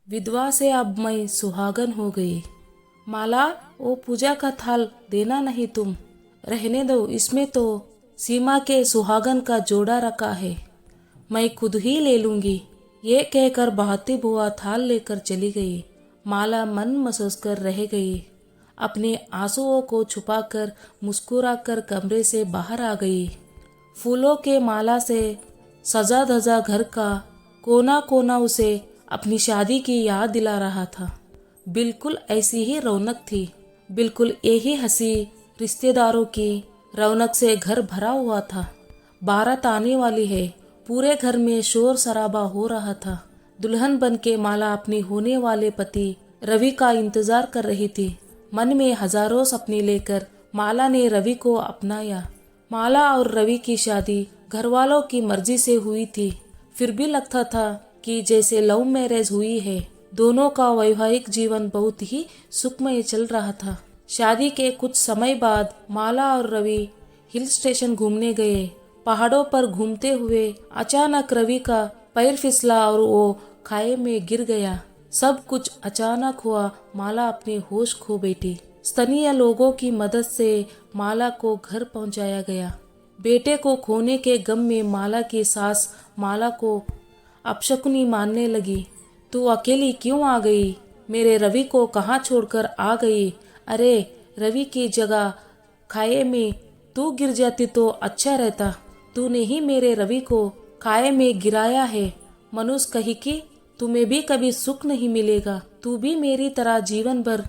विधवा से अब मैं सुहागन हो गई। माला, वो पूजा का थाल देना नहीं तुम, रहने दो, इसमें तो सीमा के सुहागन का जोड़ा रखा है, मैं खुद ही ले लूंगी। ये कहकर बहाती बुआ थाल लेकर चली गई। माला मन मसोस कर रह गई। अपने आंसुओं को छुपाकर मुस्कुराकर कमरे से बाहर आ गई। फूलों के माला से सजा धजा घर का कोना कोना उसे अपनी शादी की याद दिला रहा था। बिल्कुल ऐसी ही रौनक थी, बिल्कुल यही हंसी रिश्तेदारों की रौनक से घर भरा हुआ था। बारात आने वाली है, पूरे घर में शोर शराबा हो रहा था। दुल्हन बन के माला अपने होने वाले पति रवि का इंतजार कर रही थी। मन में हजारों सपने लेकर माला ने रवि को अपनाया। माला और रवि की शादी घर वालों की मर्जी से हुई थी, फिर भी लगता था कि जैसे लव मैरिज हुई है। दोनों का वैवाहिक जीवन बहुत ही सुखमय चल रहा था। शादी के कुछ समय बाद माला और रवि हिल स्टेशन घूमने गए। पहाड़ों पर घूमते हुए अचानक रवि का पैर फिसला और वो खाई में गिर गया। सब कुछ अचानक हुआ। माला अपने होश खो बैठी। स्थानीय लोगों की मदद से माला को घर पहुंचाया गया। बेटे को खोने के गम में माला की सास माला को अपशकुनी मानने लगी। तू अकेली क्यों आ गई? मेरे रवि को कहाँ छोड़कर आ गई? अरे, रवि की जगह खाए में तू गिर जाती तो अच्छा रहता। तूने ही मेरे रवि को खाए में गिराया है। मनुष्य कही कि तुम्हें भी कभी सुख नहीं मिलेगा, तू भी मेरी तरह जीवन भर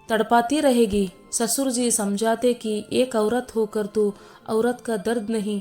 तड़पाती रहेगी। ससुर जी समझाते कि एक औरत होकर तू औरत का दर्द नहीं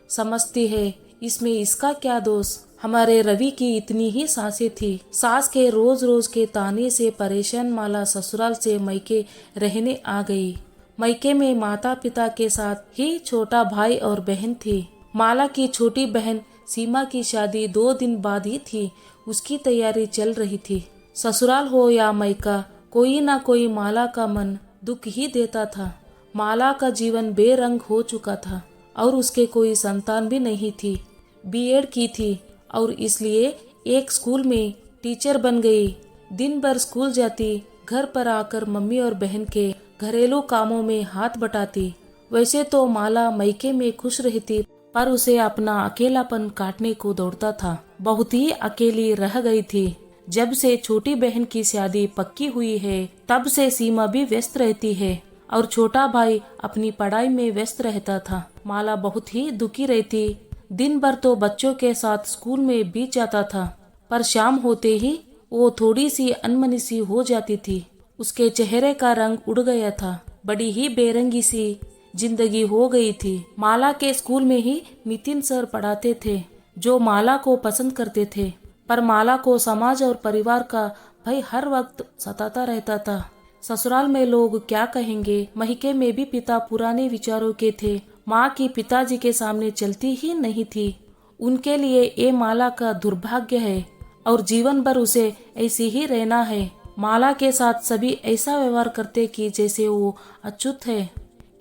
समझती है, इसमें इसका क्या दोष? हमारे रवि की इतनी ही सांसें थी। सास के रोज रोज के ताने से परेशान माला ससुराल से मैके रहने आ गई। मैके में माता पिता के साथ ही छोटा भाई और बहन थी। माला की छोटी बहन सीमा की शादी 2 दिन बाद ही थी। उसकी तैयारी चल रही थी। ससुराल हो या मैका, कोई ना कोई माला का मन दुख ही देता था। माला का जीवन बेरंग हो चुका था और उसके कोई संतान भी नहीं थी। बीएड की थी और इसलिए एक स्कूल में टीचर बन गई। दिन भर स्कूल जाती, घर पर आकर मम्मी और बहन के घरेलू कामों में हाथ बटाती। वैसे तो माला मैके में खुश रहती, पर उसे अपना अकेलापन काटने को दौड़ता था। बहुत ही अकेली रह गई थी। जब से छोटी बहन की शादी पक्की हुई है, तब से सीमा भी व्यस्त रहती है और छोटा भाई अपनी पढ़ाई में व्यस्त रहता था। माला बहुत ही दुखी रहती। दिन भर तो बच्चों के साथ स्कूल में बीत जाता था, पर शाम होते ही वो थोड़ी सी अनमनी सी हो जाती थी। उसके चेहरे का रंग उड़ गया था। बड़ी ही बेरंगी सी जिंदगी हो गई थी। माला के स्कूल में ही नितिन सर पढ़ाते थे, जो माला को पसंद करते थे, पर माला को समाज और परिवार का भय हर वक्त सताता रहता था। ससुराल में लोग क्या कहेंगे? मैके में भी पिता पुराने विचारों के थे। माँ की पिताजी के सामने चलती ही नहीं थी। उनके लिए ये माला का दुर्भाग्य है और जीवन भर उसे ऐसी ही रहना है। माला के साथ सभी ऐसा व्यवहार करते कि जैसे वो अछूत है।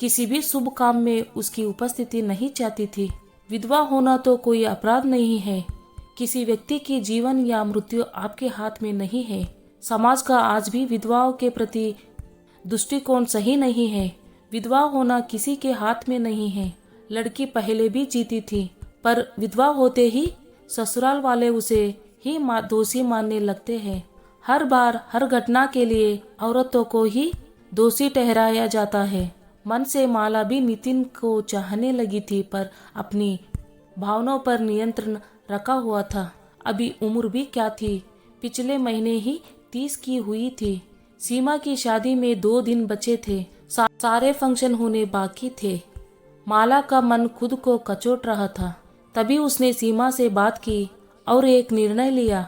किसी भी शुभ काम में उसकी उपस्थिति नहीं चाहती थी। विधवा होना तो कोई अपराध नहीं है। किसी व्यक्ति की जीवन या मृत्यु आपके हाथ में नहीं है। समाज का आज भी विधवाओं के प्रति दृष्टिकोण सही नहीं है। विधवा होना किसी के हाथ में नहीं है। लड़की पहले भी जीती थी, पर विधवा होते ही ससुराल वाले उसे ही दोषी मानने लगते हैं। हर बार हर घटना के लिए औरतों को ही दोषी ठहराया जाता है। मन से माला भी नितिन को चाहने लगी थी, पर अपनी भावनाओं पर नियंत्रण रखा हुआ था। अभी उम्र भी क्या थी, पिछले महीने ही 30 की हुई थी। सीमा की शादी में 2 दिन बचे थे। सारे फंक्शन होने बाकी थे। माला का मन खुद को कचोट रहा था। तभी उसने सीमा से बात की और एक निर्णय लिया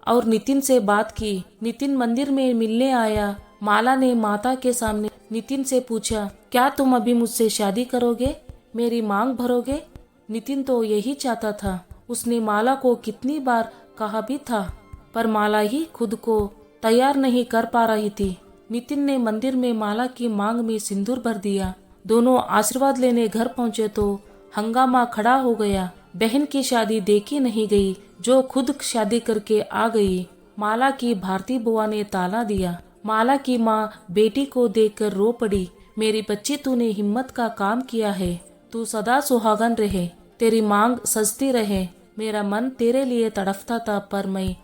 और नितिन से बात की। नितिन मंदिर में मिलने आया। माला ने माता के सामने नितिन से पूछा, क्या तुम अभी मुझसे शादी करोगे? मेरी मांग भरोगे? नितिन तो यही चाहता था। उसने माला को कितनी बार कहा भी था, पर माला ही खुद को तैयार नहीं कर पा रही थी। नितिन ने मंदिर में माला की मांग में सिंदूर भर दिया। दोनों आशीर्वाद लेने घर पहुंचे तो हंगामा खड़ा हो गया। बहन की शादी देखी नहीं गई, जो खुद शादी करके आ गई। माला की भारती बुआ ने ताला दिया। माला की माँ बेटी को देखकर रो पड़ी। मेरी बच्ची, तूने हिम्मत का काम किया है। तू सदा सुहागन रहे, तेरी मांग सजती रहे। मेरा मन तेरे लिए तड़पता था, पर मैं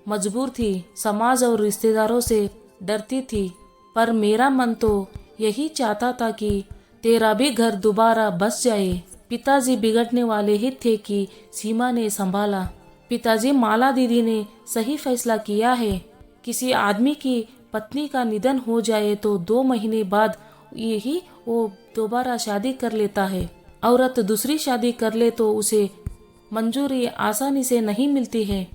मजबूर थी। समाज और रिश्तेदारों से डरती थी, पर मेरा मन तो यही चाहता था कि तेरा भी घर दोबारा बस जाए। पिताजी बिगड़ने वाले ही थे कि सीमा ने संभाला। पिताजी, माला दीदी ने सही फैसला किया है। किसी आदमी की पत्नी का निधन हो जाए तो 2 महीने बाद यही वो दोबारा शादी कर लेता है। औरत दूसरी शादी कर ले तो उसे मंजूरी आसानी से नहीं मिलती है।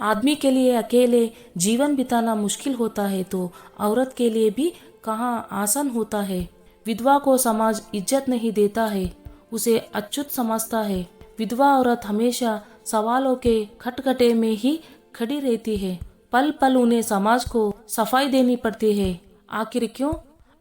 आदमी के लिए अकेले जीवन बिताना मुश्किल होता है तो औरत के लिए भी कहाँ आसान होता है। विधवा को समाज इज्जत नहीं देता है, उसे अछूत समझता है। विधवा औरत हमेशा सवालों के खटखटे में ही खड़ी रहती है। पल पल उन्हें समाज को सफाई देनी पड़ती है। आखिर क्यों?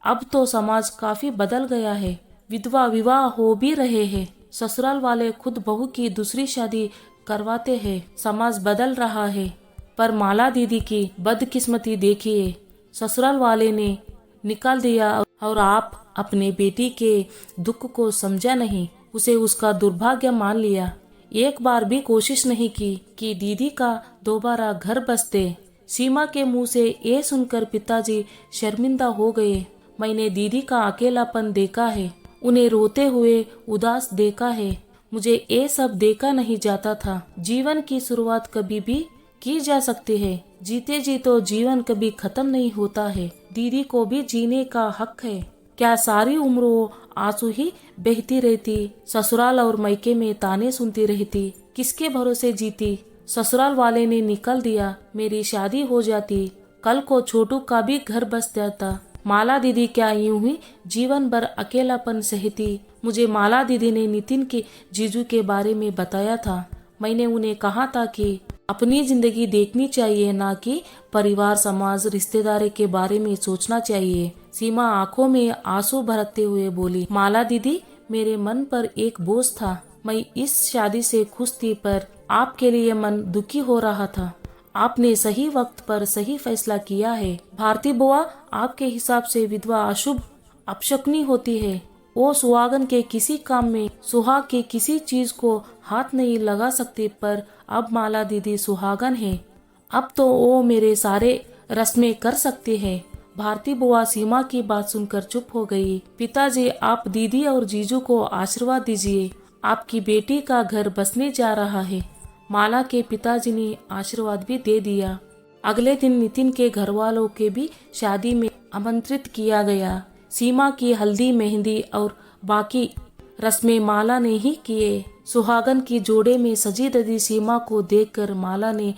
अब तो समाज काफी बदल गया है। विधवा विवाह हो भी रहे हैं। ससुराल वाले खुद बहू की दूसरी शादी करवाते हैं। समाज बदल रहा है। पर माला दीदी की बदकिस्मती देखिए, ससुराल वाले ने निकाल दिया और आप अपने बेटी के दुख को समझा नहीं, उसे उसका दुर्भाग्य मान लिया। एक बार भी कोशिश नहीं की कि दीदी का दोबारा घर बसते। सीमा के मुंह से ये सुनकर पिताजी शर्मिंदा हो गए। मैंने दीदी का अकेलापन देखा है, उन्हें रोते हुए उदास देखा है। मुझे ये सब देखा नहीं जाता था। जीवन की शुरुआत कभी भी की जा सकती है, जीते जी तो जीवन कभी खत्म नहीं होता है। दीदी को भी जीने का हक है। क्या सारी उम्र वो आंसू ही बहती रहती, ससुराल और मायके में ताने सुनती रहती? किसके भरोसे जीती? ससुराल वाले ने निकल दिया, मेरी शादी हो जाती, कल को छोटू का भी घर बस जाता। माला दीदी क्या यूं ही जीवन भर अकेलापन सहती? मुझे माला दीदी ने नितिन के जीजू के बारे में बताया था। मैंने उन्हें कहा था कि अपनी जिंदगी देखनी चाहिए, ना कि परिवार, समाज, रिश्तेदारी के बारे में सोचना चाहिए। सीमा आंखों में आंसू भरते हुए बोली, माला दीदी, मेरे मन पर एक बोझ था। मैं इस शादी से खुश थी, पर आपके लिए मन दुखी हो रहा था। आपने सही वक्त पर सही फैसला किया है। भारती बुआ, आपके हिसाब से विधवा अशुभ अपशकुनी होती है। वो सुहागन के किसी काम में, सुहाग की किसी चीज को हाथ नहीं लगा सकती, पर अब माला दीदी सुहागन है। अब तो वो मेरे सारे रस्में कर सकती है। भारती बुआ सीमा की बात सुनकर चुप हो गई। पिताजी, आप दीदी और जीजू को आशीर्वाद दीजिए, आपकी बेटी का घर बसने जा रहा है। माला के पिताजी ने आशीर्वाद भी दे दिया। अगले दिन नितिन के घर वालों के भी शादी में आमंत्रित किया गया। सीमा की हल्दी, मेहंदी और बाकी रस्में माला ने ही किए। सुहागन की जोड़े में सजी धजी सीमा को देखकर माला ने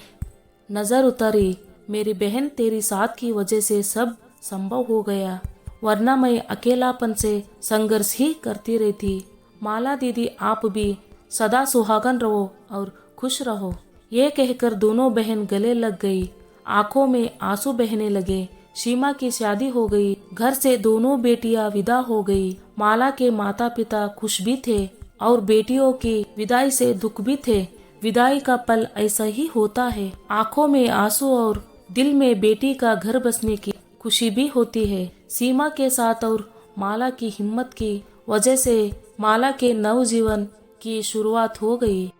नजर उतारी। मेरी बहन, तेरी साथ की वजह से सब संभव हो गया, वरना मैं अकेलापन से संघर्ष ही करती रहती। माला दीदी, आप भी सदा सुहागन रहो और खुश रहो। ये कहकर दोनों बहन गले लग गई। आंखों में आंसू बहने लगे। सीमा की शादी हो गई। घर से दोनों बेटियां विदा हो गई। माला के माता पिता खुश भी थे और बेटियों की विदाई से दुख भी थे। विदाई का पल ऐसा ही होता है। आंखों में आंसू और दिल में बेटी का घर बसने की खुशी भी होती है। सीमा के साथ और माला की हिम्मत की वजह से माला के नव जीवन की शुरुआत हो गई।